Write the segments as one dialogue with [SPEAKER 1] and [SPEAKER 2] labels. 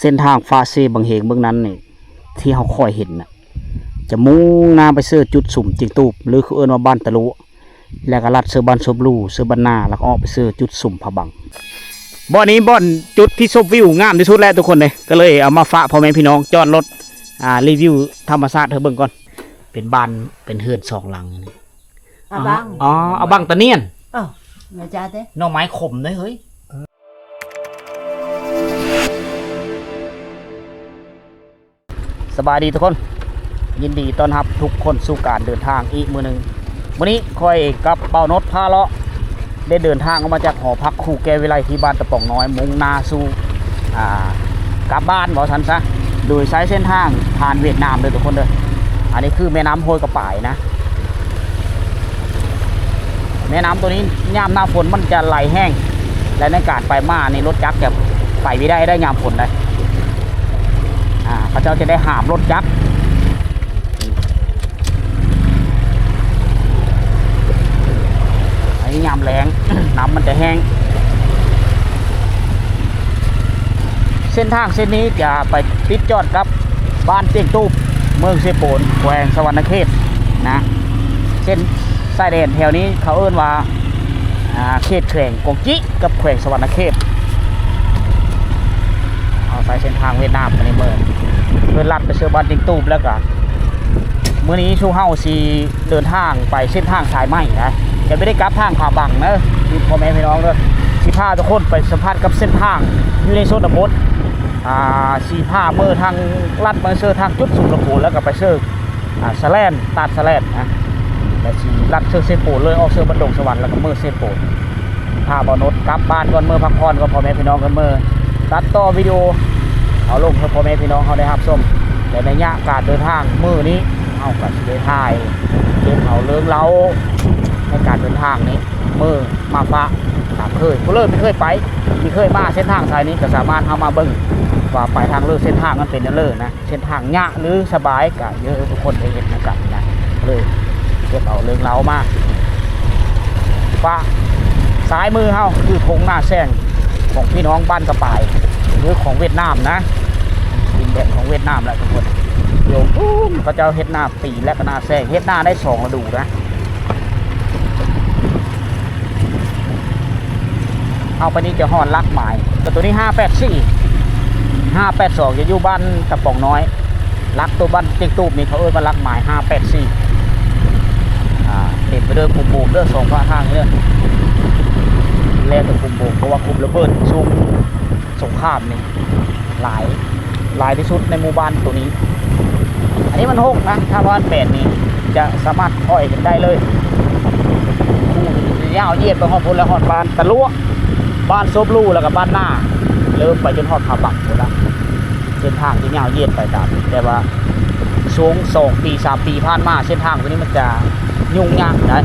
[SPEAKER 1] ส้นทางฟาเซบางเหงเบื้องนั้นนี่ที่เขาคอยเห็นนะจะมุ่งหน้าไปเสื้อจุดสุ่มจิงตูบหรือคือเอิ้นว่าบ้านตะลุแล้วก็ลัดเสื้อบ้านซบลูเสื้อบ้านนาแล้วก็ออกไปเสื้อจุดสุ่มผาบังบ่อนี้บ่อนจุดที่ชมวิวงามที่สุดแล้วทุกคนเลยก็เลยเอามาฝากพ่อแม่พี่น้องจอดรถรีวิวธรรมชาติเธอเบิ่งก่อนเป็นบ้านเป็นเฮือนสองหลังนี่
[SPEAKER 2] บัง
[SPEAKER 1] อ๋อเอาบังตะเนียน
[SPEAKER 2] แม่จ้าเด้
[SPEAKER 1] หน่อไม้ขมเลยเฮ้ยสบายดีทุกคนยินดีต้อนรับทุกคนสู่การเดินทางอีกมื้อนึงวันนี้คอยกับเป่านดพาเลาะได้เดินทางออกมาจากหอพักครูแก้ววิไลที่บ้านตะป่องน้อยมุ่งหน้าสู่กลับบ้านบอกฉันซะโดยใช้เส้นทางผ่านเวียดนามเลยทุกคนเลยอันนี้คือแม่น้ำห้วยกระป่ายนะแม่น้ำตัวนี้ยามหน้าฝนมันจะไหลแห้งและในการไปมาในรถจักรจะไปไม่ได้ยามฝนเลยพระเจ้าจะได้หามรถจักรไอ้ยามแรง น้ำมันจะแห้งเส้นทางเส้นนี้จะไปติดจอดกับบ้านเตียงตูบเมืองเซโปนแขวงสวรรณเขตนะเส้นสายแดนแถวนี้เขาเอิ้นว่าเขตแขวงกงจิกับแขวงสวรรณเขตเอาไปเส้นทางเวียดนามกันในเมืองเพื่อลัดไปเชื่อบ้านเตียงตูบแล้วก็เมื่อนี้ชูเฮาสีเดินทางไปเส้นทางสายไหมนะจะไม่ได้กลับทางขาบังนะที่พ่อแม่พี่น้องเลยสีผ้าทุกคนไปสัมผัสกับเส้นทางอยู่ในโซนบดสีผ้าเมื่อทางลัดมาเชื่อทางจุดสุรภูแล้วก็ไปเชื่อสแลนตัดสแลนนะแต่สีลัดเชื่อเซโปเลยออกเชื่อบันดงสวรรค์แล้วก็เมื่อเซโปผ้าบอนดกลับบ้านก่อนเมื่อพักผ่อนก็พ่อแม่พี่น้องกันเมื่อตัดต่อวิดีโอเอาลงให้พ่อแม่พี่น้องเขาได้รับชมแต่ในระยะการเดินทางมื้อนี้เอากับสิได้ถ่ายเรื่องเอาเรื่องเล่าในการเดินทางนี้มื้อมาฟ้าถามเคยผู้เลิศไม่เคยไปมีเคยมาเส้นทางสายนี้ก็สามารถเอามาเบิ่งว่าไปทางเลือกเส้นทางมันเป็นยังไงนะเส้นทางยากหรือสบายก็เยอะทุกคนได้เห็นนะครับนะเลยเก็บเอาเรื่องเล่ามาฟ้าซ้ายมือเฮาคือธงหน้าแซงของพี่น้องบ้านกระป่ายหรือของเวียดนามนะดินแดนของเวียดนามแหละทุกคนโยมพระเจ้าเฮ็ดหน้าปีและก็หน้าแซงเฮ็ดหน้าได้2ฤดูนะเอาไปนี่จะห่อนลักหมายแต่ตัวนี้584 582จะอยู่บ้านตะป่องน้อยลักตัวบ้านเจ๊กตูบนี่เขาเอิ้นว่าลักหมาย584เด็ดไปเด้อคุมโบกเด้อ2ข้างทางเด้อแล่ตัวคุมโบกเพราะว่าคุมระเบิดช่วงสงครามนี่หลายที่สุดในหมู่บ้านตัวนี้อันนี้มัน6นะถ้าบ้าน8นี่จะสามารถค่อยกันได้เลยยาวเหยียดไปหอดพุ่นและหอดบ้านตะลุบ้านซบลู่แล้วก็บ้านหน้าเริ่มไปจนหอดขาบักหมดละเส้นทางที่ยาวเหยียดไปตามแต่ว่าช่วง2 ปี 3 ปีผ่านมาเส้นทางตัวนี้มันจะยุ่งยากนะ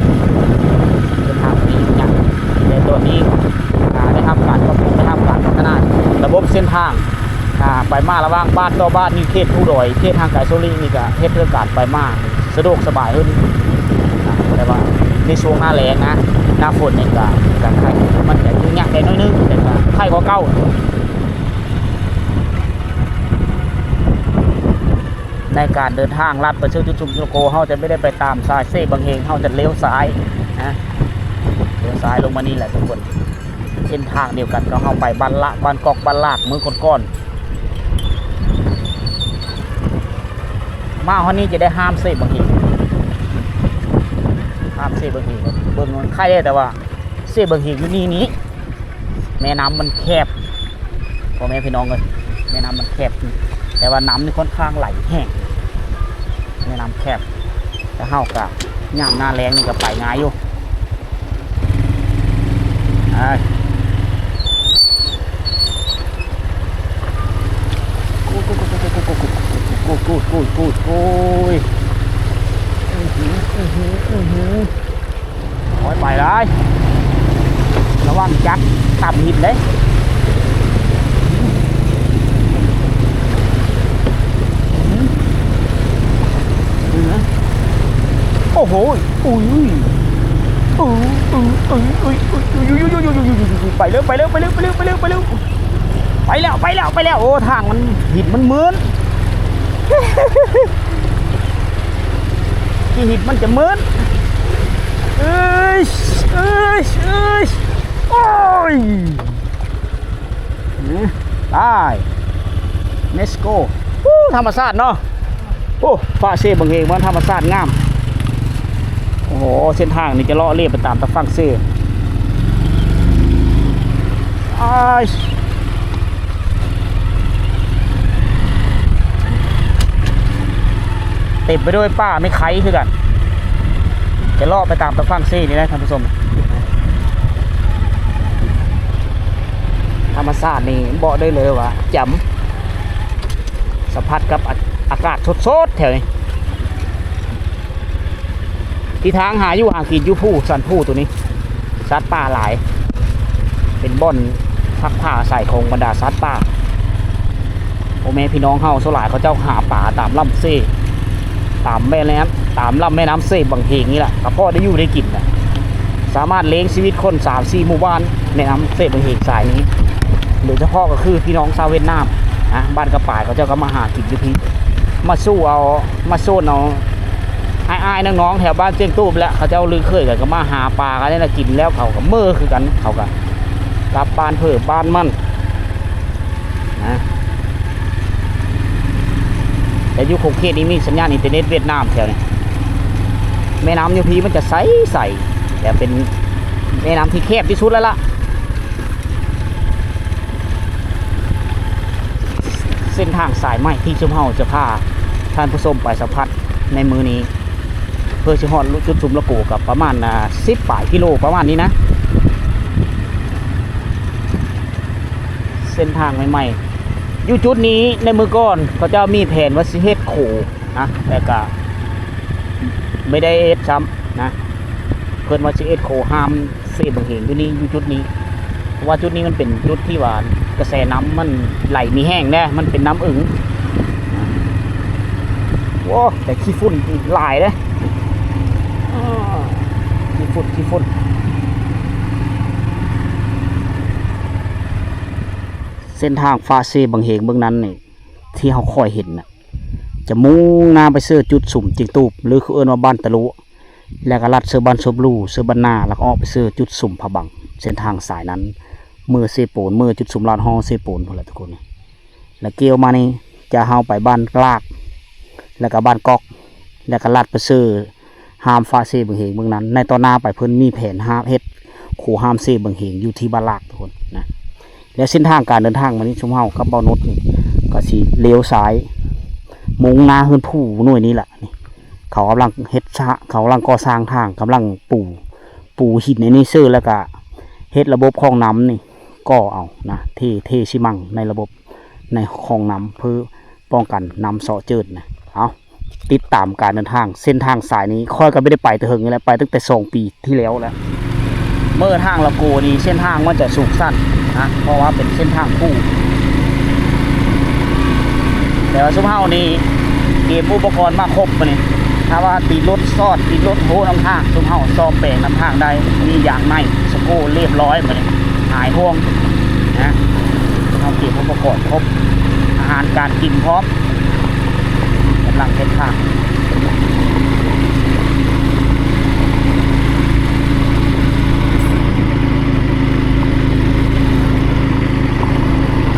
[SPEAKER 1] เส้นทางนี้ยุ่งยากแต่ตัวนี้ได้ทำการปรับปรุงได้ทำการพัฒนาระบบเส้นทางไปมาระหว่างบ้านต่อบ้านนี่เขตผู้ดอยเขตทางไก่โซลีนี่ก็เฮ็ดเรื่องการไปมาสะดวกสบายขึ้นแต่ว่าในช่วงหน้าแล้งนะหน้าฝนนี่ก็ใครมันจะยุ่งยากได้น้อยนึงแต่ก็ใครก็เก่าในการเดินทางลัดไปเชื่อจุดชุมโกเฮาจะไม่ได้ไปตามสายเซ่บางเฮงเฮาจะเลี้ยวซ้ายนะเลี้ยวซ้ายลงมานี่แหละทุกคนเส้นทางเดียวกันก็เฮาไปบ้านละบ้านกอกบ้านลากมือก้อนมาฮอนี้จะได้ห้ามเซ่บางเฮงห้ามเซ่บางเฮงเบิ่งมันใครได้แต่ว่าเซ่บางเฮงอยู่นี่แม่น้ำมันแคบพ่อแม่พี่น้องเลยแม่น้ำมันแคบแต่ว่าน้ำนี่ค่อนข้างไหลแห้งแม่น้ำแคบแต่เฮากะย่ามหน้าแรงนี่ก็ไปง่ายอยู่กูโอ้ยไปเลยระวังจักต่ำหินเลยโอ้โหอุ้ยไปเร็ว ไปแล้วโอ้ทางมันหินมันเหมือนที่หินมันจะเหมือนเอ้ยโอ้ยได้เนสโก้ธรรมชาติเนาะโอ้ฟ้าเซ่บางเฮงมันธรรมชาติงามโอ้โหเส้นทางนี้จะเลาะเลียบไปตามตะฟังเซ่เต็มไปด้วยป้าไม่ไข่คือกันจะเลาะไปตามตะฟังเซ่นี่นะท่านผู้ชมธรรมชาตินี่บอกได้เลยว่าจำสัมผัสกับอากาศสดๆแถวนี้ที่ทางหาอยู่หากินอยู่ผู้สันผู้ตัวนี้สัตว์ป่าหลายเป็นบ่อนพักผ้าใส่ของบรรดาสัตว์ป่าโอแม่พี่น้องเฮาสลายเขาเจ้าหาป่าตามลำเซ่ตามแม่น้ำตามลำแม่น้ำเซ่บางเพงนี่แหละก็พอได้อยู่ได้กินนะสามารถเลี้ยงชีวิตคน3-4หมู่บ้านแม่น้ำเซ่บางเพงสายนี้โดยเฉพาะก็คือพี่น้องชาวเวียดนามนะบ้านกระป่ายเขาเจ้าก็มาหากินอยู่ที่มาสู้เอามาโซนเอาอ้ายน้องๆแถวบ้านเจียงตูบแล้วเขาเจ้าลือเคยกันก็มาหาปลากันนี่นะกินแล้วเขาก็เมื่อคือกันเขาก็กลับบ้านเผื่อบ้านมันนะแต่ยุคโคเคนนี้มีสัญญาณอินเทอร์เน็ตเวียดนามแถวนี้แม่น้ำยูพีมันจะใสแต่เป็นแม่น้ำที่แคบที่สุดแล้วล่ะเส้นทางสายไหมที่ชุมเฮาจะพาท่านผู้ชมไปสัมผัสในมือนี้เพื่อจะฮอดจุดชุมละโกกับประมาณ10 กิโลประมาณนี้นะเส้นทางใหม่ๆอยู่จุดนี้ในมือก่อนเขาจะมีแผนว่าสิเฮ็ดโขนะแต่ก็ไม่ได้เฮ็ดซ้ำนะเพิ่นว่าสิเฮ็ดโขห้ามเซ่บางเหงอยู่นี่อยู่จุดนี้เพราะว่าจุดนี้มันเป็นจุดที่ว่ากระแสน้ำมันไหลมีแห้งแน่มันเป็นน้ำอึ๋งโอ้แต่ขี้ฝุ่นหลายเลยขี้ฝุ่นเส้นทางฟาเซ่บางเหงเบื้องนั้นนี่ที่เขาคอยเห็นนะจะมุ่งหน้าไปเสื้อจุดสุ่มจิงตูบหรือคือเอิ้นว่าบ้านตะลุแล้วก็ลัดเสื้อบ้านซบลูเสื้อบ้านนาแล้วก็ออกไปเสื้อจุดสุ่มผาบังเส้นทางสายนั้นเมื่อเซโปนเมื่อจุดสุ่มลานห้องเซโปนพวกเราทุกคนแล้วเกี่ยวมานี่จะเฮาไปบ้านกลากแล้วก็บ้านกอกแล้วก็ลัดไปเสื้อหามฟาเซ่บางเหงเบื้องนั้นในตอนหน้าไปเพิ่นมีแผนห้ามเฮ็ดขู่ห้ามเซ่บางเหงอยู่ที่บ้านลากทุกคนนะและเส้นทางการเดินทางมานี้ชุมเฮากับเบานุชก็สิเลี้ยวซ้ายมุ่งหน้าขึ้นผู้หน่วยนี้แหละนี่เขากำลังเฮ็ดเขากำลังก่อสร้างทางกำลังปูหินในนี้ซื้อแล้วก็เฮ็ดระบบคลองน้ำนี่ก็เอานะเทชิมังในระบบในคลองน้ำเพื่อป้องกันน้ำเสาะเจิดนะเอาติดตามการเดินทางเส้นทางสายนี้ค่อยก็ไม่ได้ไปแต่เฮิงนี่แหละไปตั้งแต่2 ปีที่แล้วแล้วเมื่อทางละโกนี่เส้นทางมันจะสูงสั้นนะเพราะว่าเป็นเส้นทางคู่แต่ว่าชุมเฮานี่เตรียมอุปกรณ์มาครบมาเนี่ยถ้าว่าติดรถซอดติดรถโหน้ำทางชุมเฮาซ่อมแปลงน้ำทางได้มีอย่างใหม่สกูเรียบร้อยมาเนี่ยหายห่วงนะเราเตรียมอุปกรณ์ครบอาหารการกินพร้อมกำลังเส้นทาง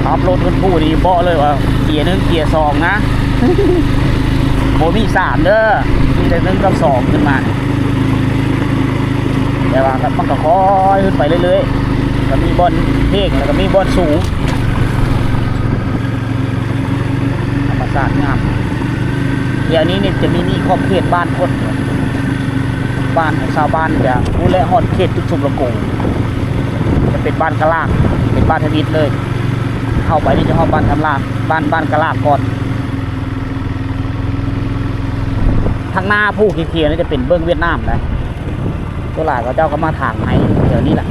[SPEAKER 1] ขับรถกันผู้ดีเบาะเลยว่าเกียร์1เกียร์2นะโบมี3เด้อมีแต่1กับ2ขึ้นมาแต่ว่ามันก็ค่อยขึ้นไปเรื่อยๆก็มีบอลเพ่งแล้วก็มีบอลสูงธรรมชาติงามเดี๋ยวนี้เนี่ยจะมีขอบเขตบ้านคนบ้านของชาวบ้านจะดูแลฮอดเขตจุดชุมละโกจะเป็นบ้านกะลากเป็นบ้านทวิตเลยเข้าไปนี่จะเข้าบ้านทำลาบ้านกะลากก่อนทางหน้าผู้เคียนี่จะเป็นเบื้องเวียดนามนะตัวหลายก็เจ้าก็มาถางไหนเดี๋ยวนี้แหละ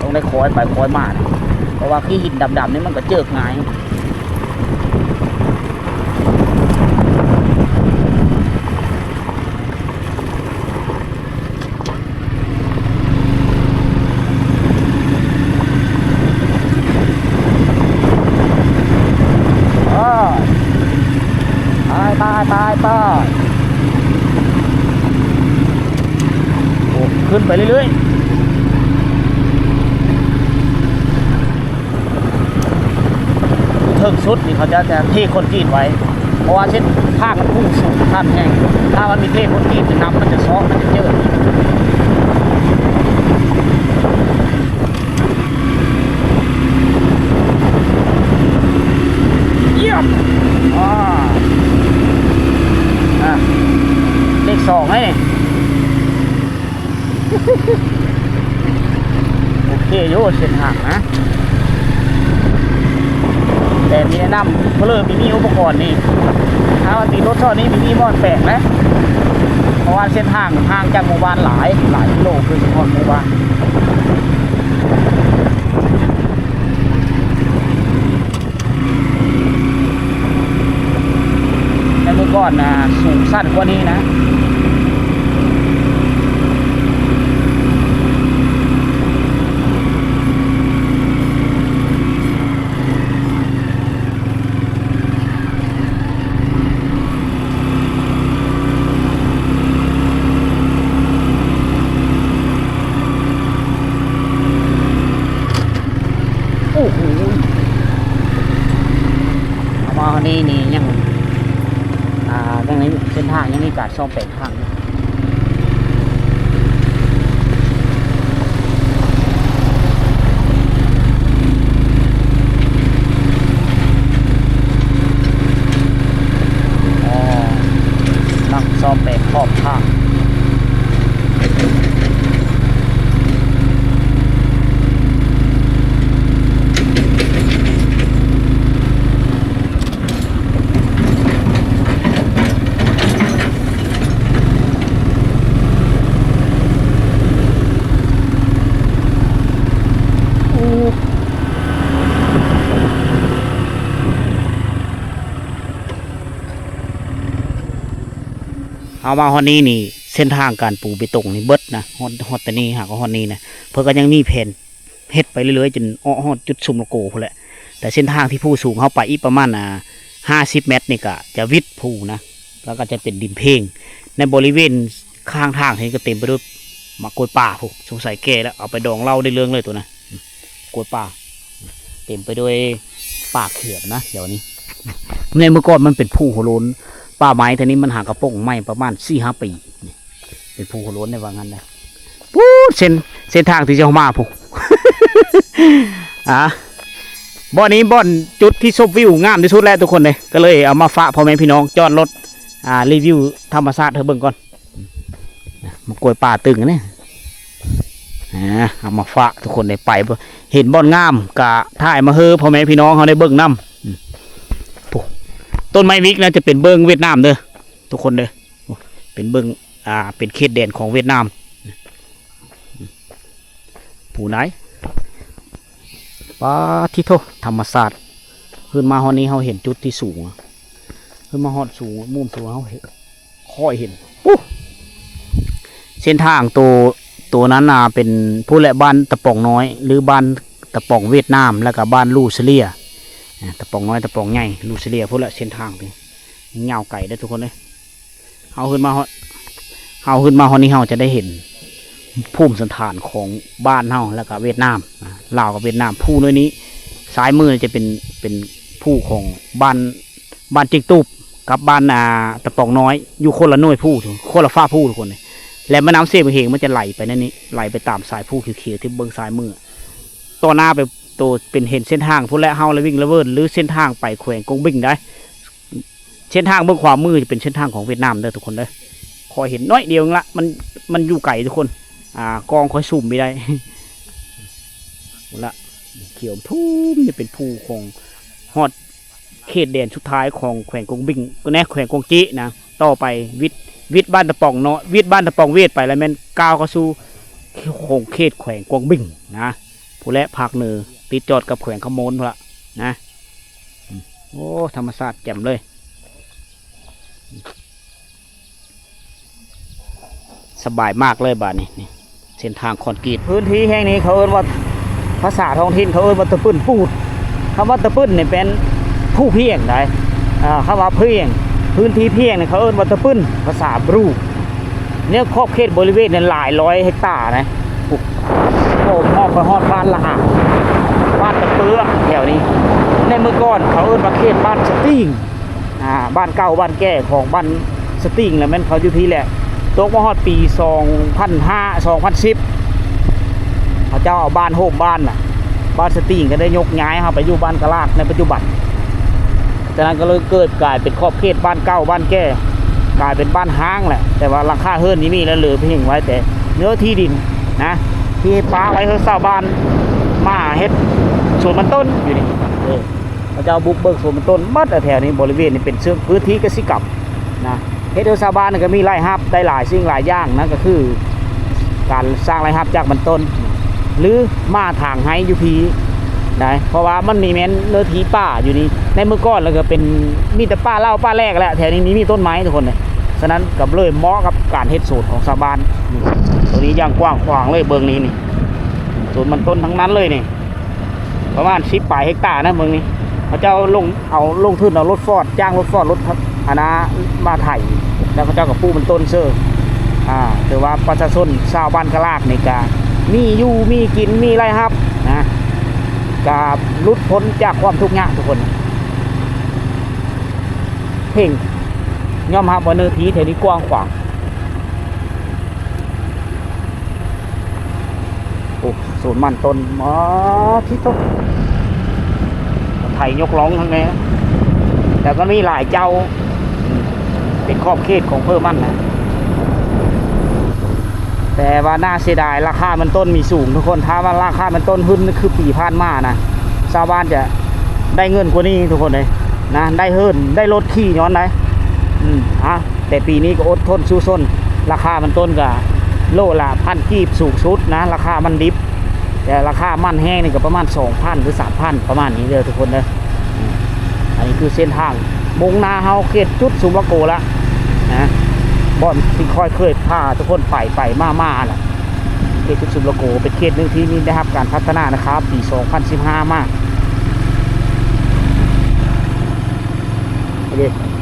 [SPEAKER 1] ต้องได้คอยไปคอยมาเพราะว่าขี้หินดำๆนี่มันก็เจิกง่าย ขึ้นไปเรื่อยๆถึงสุดนี่เขาจะเทคนกรีดไว้เพราะว่าเช่นทางมันพุ่งสูงทางแห้งถ้ามันมีเทคนกรีดจะน้ำมันจะซ้อมันจะเยอะเยี่ยมเลข2ไงโอเคโย่เส้นทางนะแต่มีแนะนำเพราะเลยมีอุปกรณ์นี่ถ้าวันตีรถช่อนี้มีมอดแปลกนะเพราะว่าเส้นทางห่างจากหมู่บ้านหลายกิโลคือเฉพาะหมู่บ้านแต่เมื่อก่อนนะสูงสั้นกว่านี้นะนี่ยังดังนี้เส้นทางยังมีการซ่อมแปลงทางนักซ่อมแปลงขอบทางเอามาฮอนนี้นี่เส้นทางการปูไปตรงนี่เบิดนะฮอดแต่นี่หากว่าฮอนนี้นะเพื่อก็ยังมีแผนเฮ็ดไปเรื่อยๆจนฮอดจุดซุมโลโก้พุ่นแหละแต่เส้นทางที่ผู้สูงเข้าไปอีกประมาณ50 เมตรนี่ก็จะวิดผู้นะแล้วก็จะเป็นดินเพงในบริเวณข้างทางนี่ก็เต็มไปด้วยมะกรูดป่าผู้สงสัยแก่แล้วเอาไปดองเหล้าได้เรื่องเลยตัวนะกรูดป่าเต็มไปด้วยป่าเขียบนะเดี๋ยวนี้ในเมื่อก่อนมันเป็นผู้โหโลนป่าไม้ทีนี้มันหากระป๋องไม้ประมาณ4-5 ปีเป็นภูเขาล้นในว่างั้นนะปู๊เส้นทางที่จะมาผูก บ่อนี้บ่อนจุดที่ชมวิวงามที่สุดแล้วทุกคนเลยก็เลยเอามาฝากพ่อแม่พี่น้องจอดรถรีวิวธรรมชาติเธอเบิ่งก่อนมากล้วยป่าตึงเนี่ยเอามาฝากทุกคนได้ไปเห็นบ่อนงามกะถ่ายมาเฮอพ่อแม่พี่น้องเขาได้เบิ่งน้ำต้นไม้วิกนะจะเป็นเบิ้งเวียดนามเด้อทุกคนเด้อเป็นเบิ้งเป็นเขตแดนของเวียดนามผู้ไหนป้าที่โทธรรมศาสตร์ขึ้นมาฮอดนี้เขาเห็นจุดที่สูงขึ้นมาฮอดสูงมุมสูงเขาเห็นค่อยเห็นปุ๊เส้นทางตัวนั้นเป็นผู้และบ้านตะปองน้อยหรือบ้านตะปองเวียดนามแล้วก็บ้านลูเซเลียตะปองน้อยตะปองใหญ่ลูเซเลียพวกละเส้นทางเป็นเงาไก่ได้ทุกคนเลยเอาขึ้นมาฮอดนี้เราจะได้เห็นภูมิสันฐานของบ้านเราแล้วก็เวียดนามลาวกับเวียดนามผู้น้อยนี้ซ้ายมือจะเป็นผู้ของบ้านจิกตูบกับบ้านตะปองน้อยอยู่คนละหน่วยผู้คนละฝ้าผู้ทุกคนเลยและแม่น้ำเสียบเหงมันจะไหลไปนั่นนี่ไหลไปตามสายผู้เขียวๆที่เบื้องซ้ายมือต่อหน้าไปตัวเป็นเห็นเส้นทางพุ่นและเฮาและวิ่งละเวิร์ดหรือเส้นทางไปแขวงกงบิ่งได้เส้นทางเบื้องขวามือจะเป็นเส้นทางของเวียดนามเด้อทุกคนเด้อคอยเห็นน้อยเดียวละมันอยู่ไกลทุกคนกองคอยสุ่มไม่ได้ละเขียวทุ่มจะเป็นภูของฮอดเขตแดนสุดท้ายของแขวงกงบิ่งก็แน่แขวงกงจินะต่อไปวิทย์บ้านตะปองเนาะวิทย์บ้านตะปองเวทไปแล้วแม่นก้าวเข้าสู่ของเขตแขวงกงบิ่งนะผู้และภาคเหนือติดจอดกับแขวงขโมนละนะโอ้ธรรมศาสตร์แจ่มเลยสบายมากเลยบ้านนี้เส้นทางคอนกรีตพื้นที่แห่งนี้เขาเอิ้นว่าภาษาท้องถิ่นเขาเอิ้นว่าตะปื้นปูดคำว่าตะปื้นเนี่ยเป็นผู้เพียงได้คำว่าเพียงพื้นที่เพียงเนี่ยเขาเอิ้นว่าตะปื้นภาษาบรู เนี่ยครอบเขตบริเวณเนี่ยหลายร้อยเฮกตาร์นะโอ้โหฮอดไปฮอดบ้านละอ่างบ้านตะเปื้อแถวนี้ในเมื่อก่อนเขาเอิ้นว่าเขตบ้านสติงบ้านเก่าบ้านแก่ของบ้านสติงแล้วแม่นเขาอยู่ที่แหละตกมาฮอดปี2005 2010เขาเจ้าเอาบ้านโฮมบ้านน่ะบ้านสติงก็ได้ยกย้ายครับไปอยู่บ้านกะลากในปัจจุบันจากนั้นก็เลยเกิดกลายเป็นครอบเขตบ้านเก่าบ้านแก่กลายเป็นบ้านห้างแหละแต่ว่าราคาเฮิร์นนี่มีแล้วเหลือเพียงไว้แต่เนื้อที่ดินนะที่ป้าไว้เฮือชาวบ้านมาเฮ็ดสวนมันต้นอยู่นี่เขาจะเอาบุกเบิกสวนมันต้นมัดแถวนี้บริเวณนี้เป็นเชิงพื้นที่เกษตรกรรมนะเฮ็ดเฮือชาวบ้านก็มีรายรับได้หลายสิ่งหลายอย่างนั่นก็คือการสร้างรายรับจากมันต้นหรือมาทางให้อยู่พีได้เพราะว่ามันมีแม้นเนื้อที่ป่าอยู่นี่ในเมื่อก่อนแล้วก็เป็นมีแต่ป่าเล่าป่าแรกแหละแถวนี้มีต้นไม้ทุกคนเลยฉะนั้นกับเลยเหมาะกับการเฮ็ดสูตรของชาวบ้านตรงนี้ย่างกว้างขวางเลยเบิงนี้นี่สูตรมันต้นทั้งนั้นเลยนี่ประมาณ10 ปลายเฮกตาร์นะเมืองนี้เขาเจ้าลงทุนเอารถฟอร์ดจ้างรถฟอร์ดรถคณะมาไถแล้วเขาเจ้ากับปูมันต้นเซอร์ถือว่าประชาชนชาวบ้านกะลากในการมีอยู่มีกินมีไรครับนะกับลุดพ้นจากความทุกข์ยากทุกคนเพ่งย่อมรับว่าเนื้อที่แถวนี้กว้างขวางโอ้ศูนย์มันต้นที่ต้นไทยยกร้องทั้งนี้แต่ก็มีหลายเจ้าเป็นขอบเขตของเพิ่มมันนะแต่ว่าน่าเสียดายราคามันต้นมีสูงทุกคนถ้าว่าราคามันต้นขึ้นคือปีผ่านมานะชาวบ้านจะได้เงินกว่านี้ทุกคนเลยนะได้เฮิร์นได้รถขี่ย้อนได้แต่ปีนี้ก็อดทนสู้ส้นราคามันต้นกับโลละ1,000 กีบสูงสุดนะราคามันดิบแต่ราคามันแห้งนี่ก็ประมาณ 2,000 หรือ 3,000 ประมาณนี้เลยทุกคนเลยอันนี้คือเส้นทางมุ่งหน้าเฮาเขตจุดสุวรรณโกละนะบ่อนที่ค่อยเคยพาทุกคนไปมาล่ะเขตจุดสุวรรณโกเป็นเขตหนึ่งที่นี่ได้รับการพัฒนานะครับปี 2015 มาก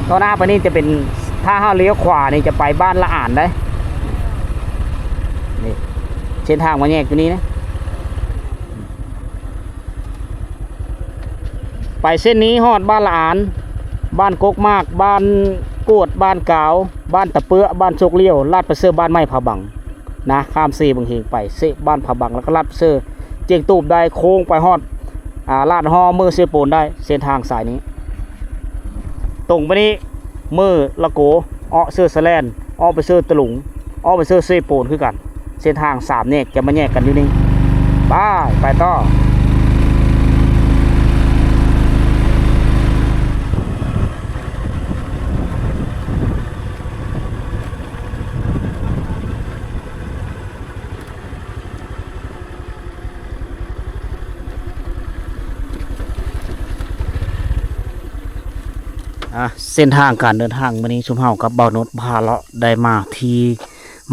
[SPEAKER 1] ต่อหน้าไปนี่จะเป็นถ้าเฮาเลี้ยวขวานี่จะไปบ้านละอ่านได้นี่เส้นทางมาแยกตัวนี้นะไปเส้นนี้ฮอดบ้านละอ่านบ้านกกมากบ้านกวดบ้านกาวบ้านตะเปื้อบ้านโชกเลี้ยวลาดประเสริฐบ้านไม้ผาบังนะข้ามเซบางเหงไปเซบ้านผาบังแล้วก็ลาดประเสริฐเจียงตูบได้โค้งไปฮอดลาดฮอเมื่อเสียโปนได้เส้นทางสายนี้ตรงไปนี้เมื่อละโกเสื้อสแลนไปเสื้อตะหลุงไปเสื้อเซโปนคือกันเส้นทาง3เนี่ยจะมาแยกกันอยู่นี่ไปต่อเส้นทางการเดินทางวันนี้ชุมเฮากับเบาโนดพาเลาะได้มาที่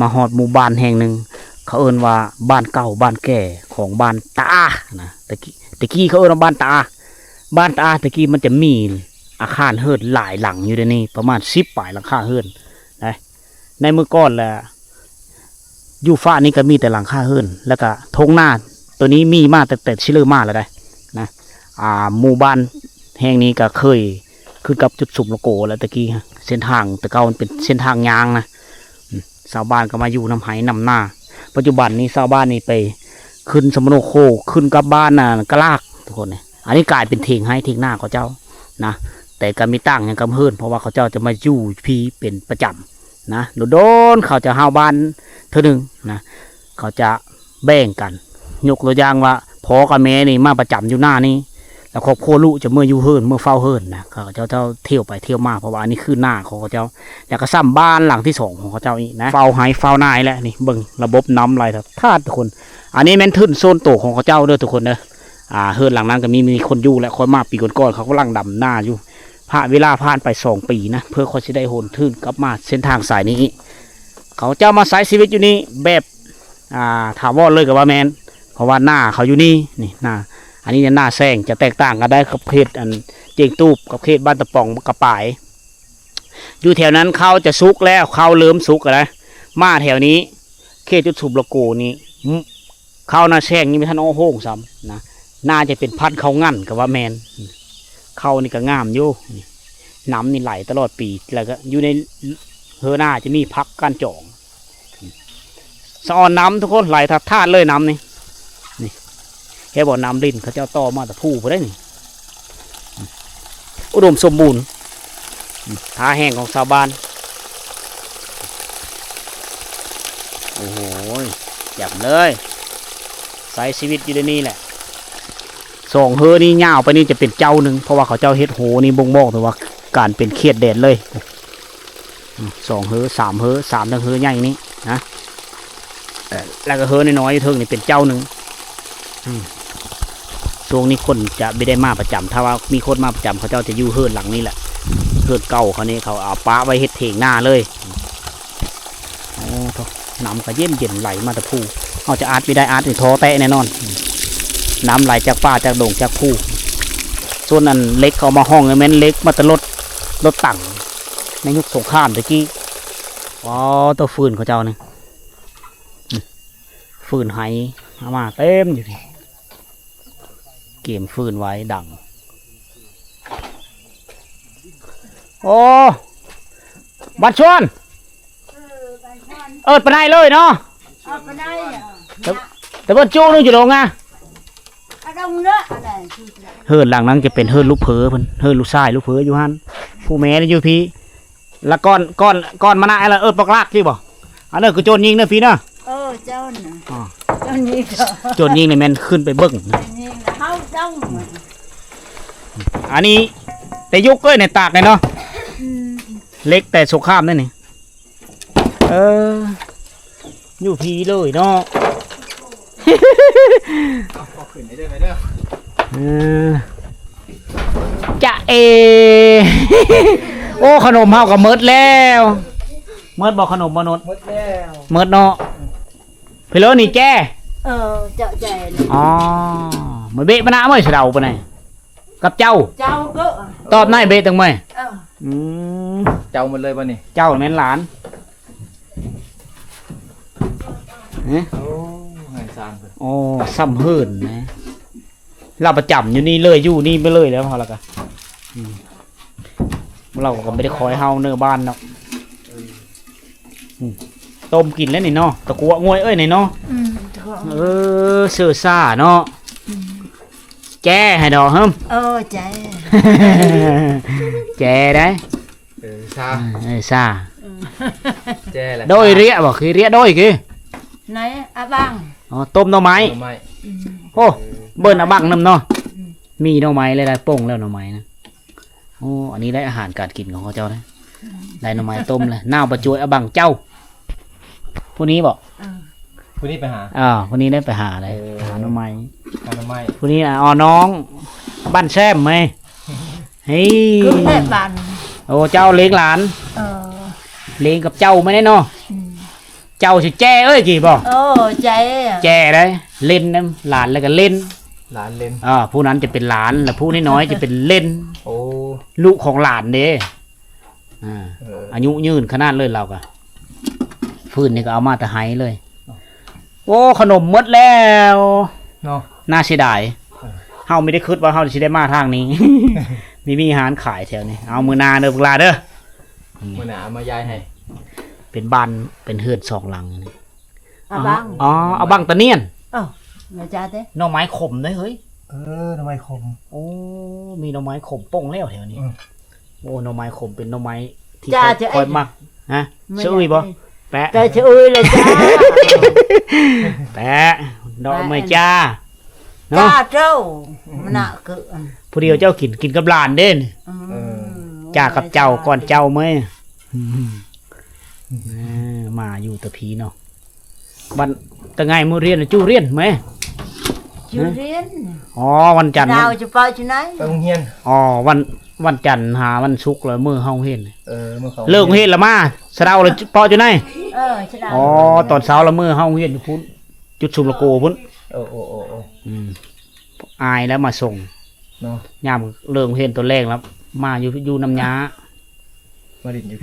[SPEAKER 1] มาฮอดหมู่บ้านแห่งหนึ่งเขาเอิ้นว่าบ้านเก่าบ้านแก่ของบ้านตานะตะกี้เขาเอิ้นว่าบ้านตาตะกี้มันจะมีอาคารเฮิรนหลายหลังอยู่ในนี้ประมาณ10 ปลายหลังคาเฮิรนนะในเมื่อก่อนแหละอยู่ฟ้านี้ก็มีแต่หลังคาเฮิรนแล้วก็ทงหน้าตัวนี้มีมาแต่ชิเลอร์มาแล้วได้นะหมู่บ้านแห่งนี้ก็เคยคือกับจุดสุมโลโกแล้วตะกี้เส้นทางแต่เก่ามันเป็นเส้นทางยางนะชาวบ้านก็มาอยู่นำไหนำหน้าปัจจุบันนี้ชาวบ้านนี่ไปขึ้นสมโนโคขึ้นกับบ้านกะลากทุกคนเนี่ยอันนี้กลายเป็นเถียงให้เถียงหน้าเขาเจ้านะแต่ก็มีตั้งอย่างกำเฮิรนเพราะว่าเขาเจ้าจะมาอยู่พี่เป็นประจำนะโดนเขาจะห้าวบ้านเท่านึงนะเขาจะแบ่งกันยกตัวอย่างว่าพ่อกับแม่นี่มาประจำอยู่หน้านี้แล้วครอบครัวลูกจะเมื่ออยู่เฮิรนเมื่อเฝ้าเฮิรนนะเขาเจ้าเที่ยวไปเที่ยวมาเพราะว่าอันนี้คือหน้าของเขาเจ้าแล้วก็ซ้ำบ้านหลังที่2ของเขาเจ้าอีกนะเฝ้าหายเฝ้านายแล้วนี่เบิ่งระบบน้ำไหลท่าทุกคนอันนี้แม่นทึ่นโซนโตของเขาเจ้าเด้อทุกคนเด้อเฮิรนหลังนั้นก็มีคนอยู่และคอยมาปีก่อนๆเขากำลังดำหน้าอยู่เวลาผ่านไป2 ปีนะเพื่อเขาจะได้โหนทึ่นกลับมาเส้นทางสายนี้เขาเจ้ามาใช้ชีวิตอยู่นี่แบบถาวรเลยกับว่าแมนเพราะว่าหน้าเขาอยู่นี่หน้าอันนี้หน้าแซงจะแตกต่างกันได้กับเขตเจียงตูบกับเขตบ้านตะปองกระป่ายอยู่แถวนั้นเขาจะซุกแล้วเขาเริ่มซุกนะ มาแถวนี้เขตจุดสูบโลโก้นี้ข้าวนาแซงนี่ไม่ทันอ้อโห้งซ้ำนะน่าจะเป็นพันธุ์เขางั้นกับว่าแมนเขานี่ก็งามอยู่น้ำนี่ไหลตลอดปีแล้วก็อยู่ในเฮอหน้าจะมีพักการจ่องสะออนน้ำทุกคนไหลทัดทาดเลยน้ำนี่แค่บอกน้ำลิ้นเขาเจ้าต่อมาแต่ผู้ไปได้นี่อุดมสมบูรณ์ท่าแห้งของชาวบ้านโอ้โหจับเลยใส่ชีวิตอยู่ในนี้แหละสองเฮอนี่ยาวไปนี่จะเป็นเจ้าหนึ่งเพราะว่าเขาเจ้าเฮ็ดโหนี่บ่งบอกถึงว่าการเป็นเขียดแดดเลยสองเฮอสามเฮอสามทั้งเฮอใหญ่นี้นะแล้วก็เฮอน้อยๆเทิงนี่เป็นเจ้าหนึ่งช่วงนี้คนจะไม่ได้มาประจำถ้าว่ามีคนมาประจำเขาเจ้าจะอยู่เฮิร์หลังนี้แหละเฮิร์เก่าเขานี่เขาเอาป้าไว้เฮ็ดเถงหน้าเลยโอ้ทน้ำก็เย็นไหลมาแต่ผู้เขาจะอาร์ตไม่ได้อาร์ตนี่ท้อแตะแน่นอนน้ำไหลจากป่าจากโด่งจากผู้ส่วนนั้นเล็กเขามาห้องแม่นเล็กมาแต่รถตั้งในยุคสงครามตะกี้อ๋อตัวฟืนเขาเจ้านี่ฟืนไหเอามาเต็มอยู่นี่เกมฟืนไว้ดังโอ้บัดชวนไปได้เลยเนาะ
[SPEAKER 2] ไปได้
[SPEAKER 1] แต่ว่าจูนู่นอยู่ลงอ่ะเฮิร์หลังนั้นจะเป็นเฮิร์ลูกเผอเพิ่นเฮิร์ลูกชายลูกเผออยู่ฮันผู้แม่นี่อยู่พี่แล้วก้อนมะนาวอะไรปอกลากที่บ่อันนั้นคือโจรยิงเนอะพี่เนาะ
[SPEAKER 2] เจ้าน่ะเจ้านี่ก็
[SPEAKER 1] โจรยิงเนี่ยแม่นขึ้นไปเบิ้งอันนี้แต่ยุกเอ้ยในตากเลยเนาะเล็กแต่สงครามนั่นนี่อยู่พีเลยเนาะจะโอ้ขนมเฮากับเมิดแล้วเมิดบอกขนมมนุษย์เมิดแล้วเมิดเนาะเพลนี่แจ้
[SPEAKER 2] เจ้าใจ
[SPEAKER 1] อ๋อมาเบะมาหน้าไม่เสดาไปไหนกับเจ้า
[SPEAKER 2] ก็
[SPEAKER 1] ตอบนายเบะตั้งไหม
[SPEAKER 3] เจ้าหมดเลยป่ะนี่
[SPEAKER 1] เจ้าแม่นหลานโอ้ซ้ำเฮิร์นนะเราประจำอยู่นี่เลยอยู่นี่ไปเลยแล้วพอแล้วกันเราก็ไม่ได้คอยเฮาเนื้อบ้านเนาะต้มกินแล้วนี่เนาะตะกัวงวยนี่เนาะเสือซ่าเนาะแจ้ให้ดอกเฮิม
[SPEAKER 2] ใจ
[SPEAKER 1] แจ้ได้
[SPEAKER 3] ซ่า
[SPEAKER 1] แจ้แหละโดยเรียบอกคือเรียโดยคือ
[SPEAKER 2] ไหนบัง
[SPEAKER 1] ต้มหน่อไม้โอ้เบิ้ลบังน้ำเนาะมีหน่อไม้เลยได้ป่งแล้วหน่อไม้นะโอ้อันนี้ได้อาหารการกินของเขาเจ้านะได้หน่อไม้ต้มเลยน่าประจวยบังเจ้าผู้นี้บอก
[SPEAKER 3] ผู้นี้ไปหา
[SPEAKER 1] ผู้นี้ได้ไปหาอะไรหาหน่อไม้ผู้นี้น้องบ้านแซมไหมเฮ้ย
[SPEAKER 2] บ้าน
[SPEAKER 1] โอ้เจ้าเลี้ยงหลานเลี้ยงกับเจ้าไม่ได้เนาะเจ้าสิแจ้กี่บอกแจ้ได้เล่นนะหลานแล้วก็เล่น
[SPEAKER 3] หลานเล่น
[SPEAKER 1] ผู้นั้นจะเป็นหลานแล้วผู้น้อยจะเป็นเล่น
[SPEAKER 3] โอ้
[SPEAKER 1] ลูกของหลานเด้อายุยืนขนาดเลยเราก็ฟืนนี่ก็เอามาแต่ไห้เลยโอ้ขนมหมดแล้วน่าเสียดายเฮาไม่ได้คิดว่าเฮาจะได้มาทางนี้ มีอาหารขายแถวนี้เอามือนาเด้อพวกลาเด้อ
[SPEAKER 3] มือหนามายายให้
[SPEAKER 1] เป็นบ้านเป็นเฮือนสองหลังนี่
[SPEAKER 2] บัง
[SPEAKER 1] เอาบังตะเนียน
[SPEAKER 2] เนื้อจ้าเต้
[SPEAKER 1] หน่อไม้ขมได้เฮ้ย
[SPEAKER 3] หน่อไม้ขม
[SPEAKER 1] โอ้มีหน่อไม้ขมป่งแล้วแถวนี้โอ้หน่อไม้ขมเป็นหน่อไม้ที่คอยมักฮะชื่ออุ้ยบ่แปะ
[SPEAKER 2] ชื่ออุ้ยเลยจ้า
[SPEAKER 1] แปะดอกไม้จ้า
[SPEAKER 2] เจ้ามันน่ะคือ
[SPEAKER 1] ผู้เดียวเจ้ากินกับหลานเด่นจ้ากับเจ้าก่อนเจ้าไหมมาอยู่ตะพีเนาะบันตะไงมือเรียนจูเรียนไหม
[SPEAKER 2] จูเรียน
[SPEAKER 1] วันจันทร์
[SPEAKER 2] ดาวจะไปที่ไหน
[SPEAKER 3] โรงเรียน
[SPEAKER 1] วันจันทร์หาวันศุกร์เลยมือเฮาเห็น
[SPEAKER 3] มือเขา
[SPEAKER 1] เลิกเห็นละมาสะดาวเลยปออยู่ไหนตอนเช้าละมือเฮาเห็นพุ่นจุดสุรโกพุ่นอายแล้วมาส่งยามเลิกเห็นตัวแรกแล้วมาอยู่น้ำยา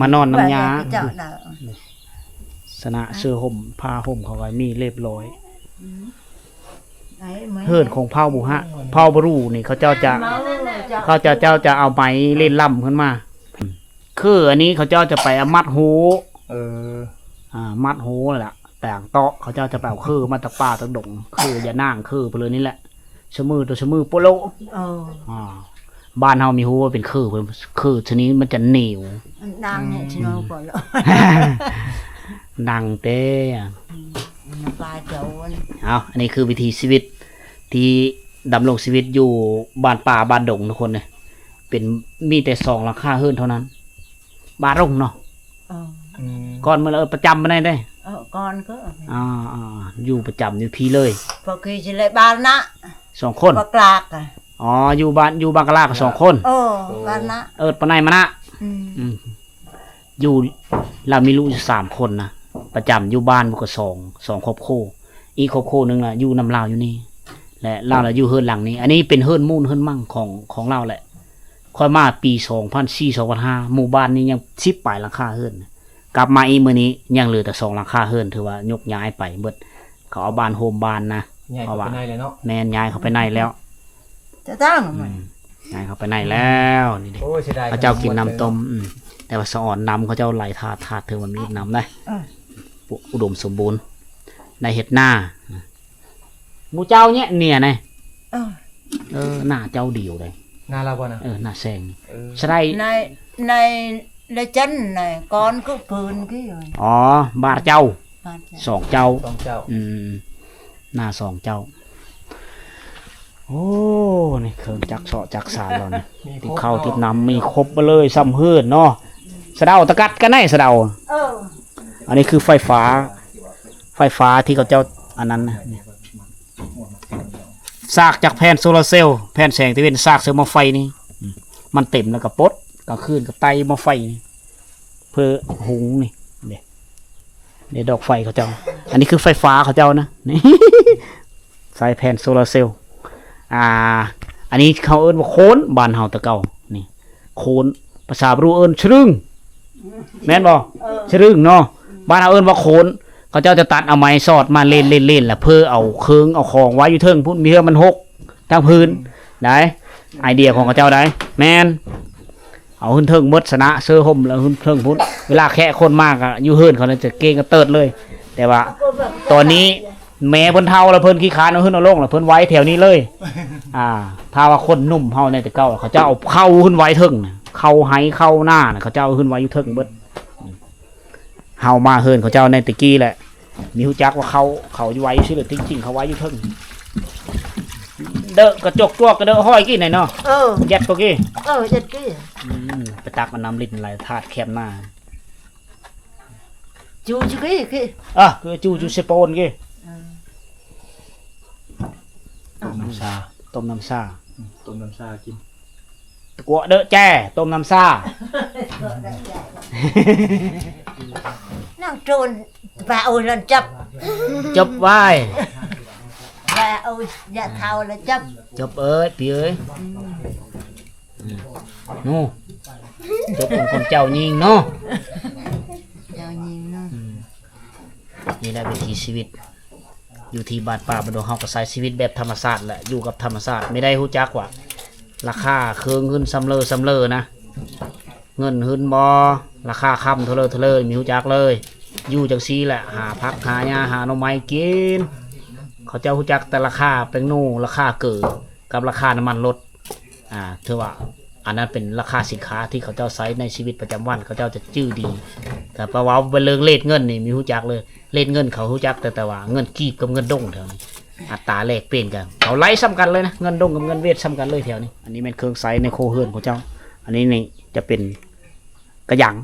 [SPEAKER 1] มานอนน้ำยา ษณะเสื้อห่มผ้าห่มเขาไว้มีเรียบร้อย
[SPEAKER 2] ไหนไหม
[SPEAKER 1] เฮินของเผ่าบุฮะเผ่าบรูนี่เขาเจ้าจะเอาไม้เล่นล่ำขึ้นมาคืออันนี้เขาเจ้าจะไปเอามัดหู มัดหูแหละแต่งเตาะเขาเจ้าจะไปเอาคือมาตะป่าตะดงคืออย่านั่งคือไปเลยนี่แหละชะมือตัวชะมือโปโลบ้านเฮามีหูว่าเป็นคือชนิดมันจะเหนียว
[SPEAKER 2] ดังเนี่ยชิโนก่อนแล้ว
[SPEAKER 1] ดังเต้
[SPEAKER 2] ปลาเจ้าวัน
[SPEAKER 1] เอาอันนี้คือวิธีชีวิตที่ดำรงชีวิตอยู่บ้านป่าบ้านดงทุกคนเลยเป็นมีแต่2 หลังคาเฮือนเท่านั้นบ้านรงเนาะก่อนเมื่อเราประจำมาได้
[SPEAKER 2] ก่อนก็
[SPEAKER 1] อยู่ประจำอยู่พี่เลย
[SPEAKER 2] พอคือจะเลยบ้านนะ
[SPEAKER 1] 2 คน
[SPEAKER 2] ปากลากอ่ะ
[SPEAKER 1] อยู่บ้านกะลากับ2 คน
[SPEAKER 2] บ้านนะ
[SPEAKER 1] ปะไนมานะอยู่เรามีลูกอยู่3 คนนะประจำอยู่บ้านก็2 ครอบครัวอีกครอบครัวนึงน่ะอยู่นำลาวอยู่นี่และเราน่ะอยู่เฮือนหลังนี้อันนี้เป็นเฮือนมูลเฮือนมั่งของเราแหละค่อยมาปี2004 2005หมู่บ้านนี้ยัง10 ปลายหลังคาเฮือนกลับมาอีมื้อนี้ยังเหลือแต่2 หลังคาเฮือนถือว่ายกย้ายไปเบิดเขาเอาบ้านโฮมบ้านนะ
[SPEAKER 3] เพราะว่าในเลยเนาะ
[SPEAKER 1] แม่นย้ายเข้าไปในแล้ว
[SPEAKER 2] จะตั้ง
[SPEAKER 1] ย้ายเข้าไปในแล้วนี่ดิเขาเจ้ากินน้ำต้มแต่ว่าสะอ่อนน้ำเขาเจ้าไหลถาดเธอมันมีน้ำได้อุดมสมบูรณ์ในเห็ดหน้าหมูเจ้าเนี่ยไงหน้าเจ้าเดียวเลย
[SPEAKER 3] หน้าเราบ่นะ
[SPEAKER 1] หน้าแซงใช่
[SPEAKER 2] ในจันในก้อนก็ปืนกี่
[SPEAKER 1] บาทเจ้า2 เจ้าหน้า2 เจ้าโอ้นี่เครื่องจักรเสาะจักรสารเราเนี่ยติดข้าวติดน้ำมีครบไปเลยซ้ำเฮือนเนาะสะเดาตะกัดกันไหนสะเดาอันนี้คือไฟฟ้าที่เขาเจ้าอันนั้นนะซากจากแผ่นโซลาร์เซลล์แผ่นแสงตะเวนซากเซลล์มาไฟนี่มันเต็มแล้วก็ปดกลางคืนก็ไตมาไฟเพื่อหุงนี่เดี๋ยวดอกไฟเขาเจ้าอันนี้คือไฟฟ้าเขาเจ้านะนี่ใส่แผ่นโซลาร์เซลล์อันนี้เขาเอิ้นว่าโคนบ้านเฮาตะเก่านี่โคนภาษาบรูเอิ้นชรึงแม่นบ่ชรึงเนาะบ้านเฮาเอิ้นว่าโคนเขาเจ้าจะตัดเอาไม้สอดมาเล่นแหละเพื่อเอาเครื่องเอาของไว้อยู่เทิงพุ่นมีเฮือมันหกทั้งพื้นได้ไอเดียของเขาเจ้าได้แม่นเอาขึ้นเทิงมดสนะเสื้อห่มแล้วขึ้นเทิงพุ่นเวลาแค่คนมากอยู่เฮือนเขาจะเก่งก็เติดเลยแต่ว่าตอนนี้แม่เพิ่นเฒ่าแล้วเพิ่นขี้คร้านเอาขึ้นเอาลงแล้วเพิ่นไว้แถวนี้เลยถ้าว่าคนหนุ่มเฮาในแต่เก่าเขาเจ้าเอาเข้าขึ้นไว้เทิงเข้าไหเข้าหน้าเขาเจ้าขึ้นไว้อยู่เทิงเบิดเฮามาเฮือนเขาเจ้าในตะกี้แหละมีฮู้จักว่าเขาอยู่ไว้ซื่อจริงๆเขาไว้อยู่เทิงเด้อกระจกตัวกระเด้อห้อยกี่ไหนเนาะยัดพวกกี้
[SPEAKER 2] ยัดกี้
[SPEAKER 1] ไปตักมันน้ำลิ้นไหลถาดแคบหน้า
[SPEAKER 2] จูกี้
[SPEAKER 1] คือจูเซโปนกี้ต้มน้ำซากินกัวเด้อแจ้ต้มน้ำซา
[SPEAKER 2] นั่งโจรvà ôi lần
[SPEAKER 1] chụp vai
[SPEAKER 2] và ôi dạ thao là
[SPEAKER 1] chụp ơi tí ơi nu chụp con chào nhìn nóนี่แหละวิถีชีวิตอยู่ที่บ้านป่าบ้านดงเฮาก็ใช้ชีวิตแบบธรรมชาติแหละอยู่กับธรรมชาติไม่ได้ฮู้จักว่าราคาเครื่องขึ้นซ้ำเลอนะเงินขึ้นบ่ราคาค่ำเท่าเลยมีฮู้จักเลยอยู่จังซี่แหละหาผักหาหญ้าหาหน่อไม้กินเขาเจ้าฮู้จักแต่ราคาแป้งนูราคาเกิดกับราคาน้ำมันรถถือว่าอันนั้นเป็นราคาสินค้าที่เขาเจ้าใช้ในชีวิตประจำวันเขาเจ้าจะจื้อดีแต่เพราะว่าเป็นเรื่องเลทเงินนี่มีฮู้จักเลยเลทเงินเขาฮู้จักแต่ว่าเงินกีบกับเงินดงแถวนี้อัตราแลกเปลี่ยนกันเขาไล่ซ้ำกันเลยนะเงินดงกับเงินเวทซ้ำกันเลยแถวนี้อันนี้เป็นเครื่องใช้ในโคเฮือนของเจ้าอันนี้นี่จะเป็นกระยัง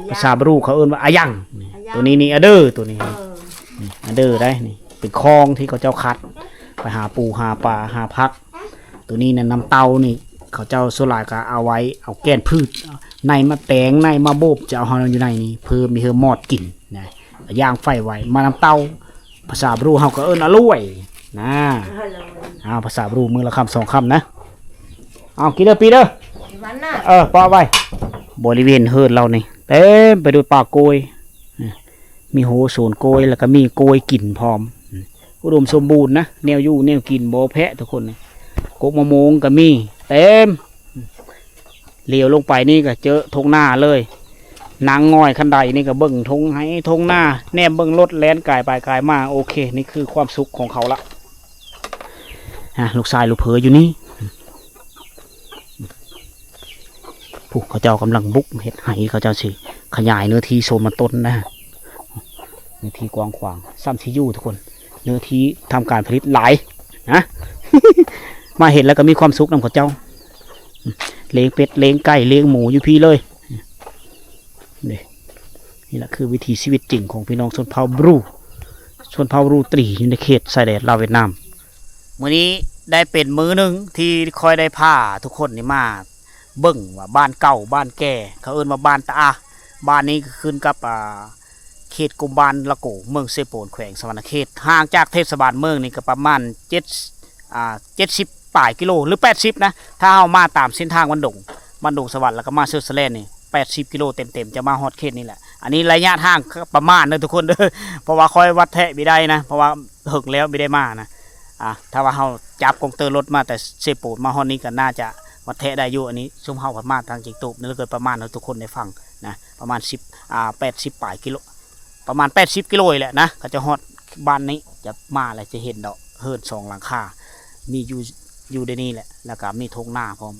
[SPEAKER 1] ภาษาบรูเขาเอิ้นว่าอายังตัวนี้นี่อเดอร์ตัวนี้อเดอร์ได้นี่เป็นคลองที่เขาเจ้าคัดไปหาปูหาปลาหาพักตัวนี้เนี่ยน้ำเตานี่เขาเจ้าโซลาก็เอาไว้เอาแก้นพืชในมาแตงในมาโบบจะเอาอยู่ในนี้เพิ่มมีเฮอมอดกินนะย่างไฟไว้มาน้ำเตาภาษาบรูเขาก็เอิ้นอร่วยนะภาษาบรูมือละคำ2 คำนะเอากินเด้อปีเด้อปอไว้บริเวณเฮือนเรานี่เต็มไปด้วยป่าโกย มีโหโซนโกยแล้วก็มีโกยกินพร้อมอุดมสมบูรณ์นะแนวอยู่แนวกินบ่แพะทุกคนนะกกมะม่วงก็มีเต็มเลี้ยวลงไปนี่ก็เจอทงหน้าเลยนางง่อยคันใดนี่ก็เบิ่งทงให้ทงหน้าแนมเบิ่งรถแล่นกายไปกายมาโอเคนี่คือความสุขของเขาละลูกชายลูกเผยอยู่นี่ผู้เขาเจ้ากำลังบุกเห็ดไห้เขาเจ้าสิขยายเนื้อที่โซนมันต้นนะเนื้อที่กว้างขวางซ้ำที่อยู่ทุกคนเนื้อที่ทำการผลิตหลายนะ มาเห็นแล้วก็มีความสุขนำเขาเจ้าเลี้ยงเป็ดเลี้ยงไก่เลี้ยงหมูอยู่พี่เลยนี่แหละคือวิถีชีวิตจริงของพี่น้องชนเผ่าบรูตรีอยู่ในเขตชายแดนลาวเวียดนามมื้อนี้ได้เป็นมื้อหนึ่งที่คอยได้พาทุกคนนี่มาเบิ่งว่าบ้านเก่าบ้านแก่เขาเอิ้นว่าบ้านตาบ้านนี้ขึ้นกับเขตกรมบ้านละโกเมืองเซโปนแขวงสวรรณเขตห่างจากเทศบาลเมืองนี่ก็ประมาณ70 ปลายกิโลหรือ80นะถ้าเอามาตามเส้นทางบันดงสวรรค์แล้วก็มาเซอร์สแลนนี่80 กิโลเต็มๆจะมาฮอดเขตนี่แหละอันนี้ระยะทางประมาณนะทุกคนเด้อเพราะว่าคอยวัดแทะไม่ได้นะเพราะว่าหึงแล้วไม่ได้มานะถ้าว่าเราจับกองเตอร์รถมาแต่เซโปนมาฮอดนี้ก็น่าจะวัดแทะได้อยู่อันนี้ชุ่มเฮาพัดมาทางจิงตูบนี่เราเกิดประมาณให้ทุกคนได้ฟังนะประมาณ80 ปลายกิโลประมาณ80 กิโลแหละนะก็จะฮอดบ้านนี้จะมาแล้วจะเห็นดอกเฮิร์น2 หลังคามีอยู่ในนี้แหละแล้วก็มีทงหน้าพร้อม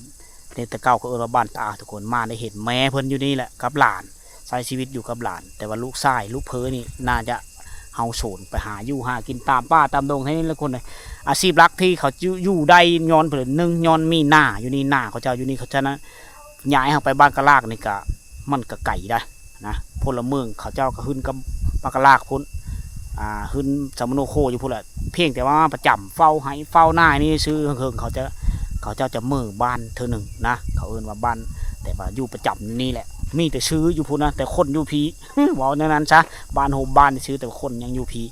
[SPEAKER 1] ในแต่เก่าก็บ้านตาทุกคนมาได้เห็นแม่เพิ่นอยู่นี่แหละกับหลานใช้ชีวิตอยู่กับหลานแต่ว่าลูกชายลูกเพอนี่น่าจะเฮาโซนไปหาอยู่หากินตามป้าตามดงให้นี่ละคนเลยอาชีพหลักที่เขาอยู่ได้ย้อนเพิ่น1ย้อนมีหน้าอยู่นี่หน้าเขาเจ้าอยู่นี่เขาจะนะย้ายเฮาไปบ้านกะลากนี่ก็มันก็ไก่ได้นะพลเมืองเขาเจ้าก็ขึ้นกับบ้านกะลากพุ่นขึ้นสมโนโคอยู่พุ่นแหละเพียงแต่ว่าประจำเฝ้าให้เฝ้าหน้านี่ซื้อเฮิงเขาเจ้าจะมือบ้านเธอหนึ่งนะเขาเอิ้นว่าบ้านแต่ว่าอยู่ประจำนี่แหละมีแต่ซื้ออยู่พุ่นนะแต่คนอยู่พีว่าในนั้นซะบ้านโฮมบ้านซื้อแต่คนยังอยู่พี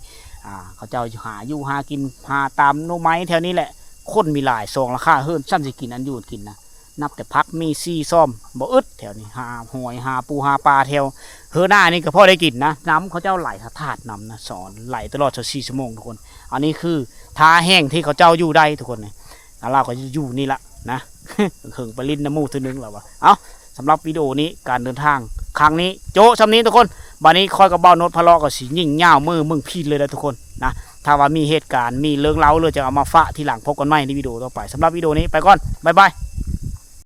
[SPEAKER 1] เขาเจ้าหาอยู่หากินหาตามโนไม้แถวนี้แหละคนมีหลายซองราคาเฮิร์นซ้ำสิกินอันอยู่กินนะนับแต่พักมีซี่ซ่อมบ่อึดแถวนี้หาหอยหาปูหาปลาแถวเฮอหน้านี่ก็พอได้กินนะน้ำเขาเจ้าไหลถาดน้ำนะสอนไหลตลอด24 ชั่วโมงทุกคนอันนี้คือท่าแห้งที่เขาเจ้าอยู่ได้ทุกคนเนี่ยเราก็อยู่นี่ละนะเขิงไปลิ้นน้ำมูกทีนึงแล้ววะเอาสำหรับวิดีโอนี้การเดินทางครั้งนี้โจ้สำนี้ทุกคนบัดนี้คอยกับเบ้าโน้ตพะเลาะกับสียิ่งเง่ามึงพีดเลยนะทุกคนนะถ้าว่ามีเหตุการณ์มีเรื่องเล่าเลยจะเอามาฝากทีหลังพบกันใหม่ในวิดีโอต่อไปสำหรับวิดีโอนี้ไปก่อนบ๊ายบาย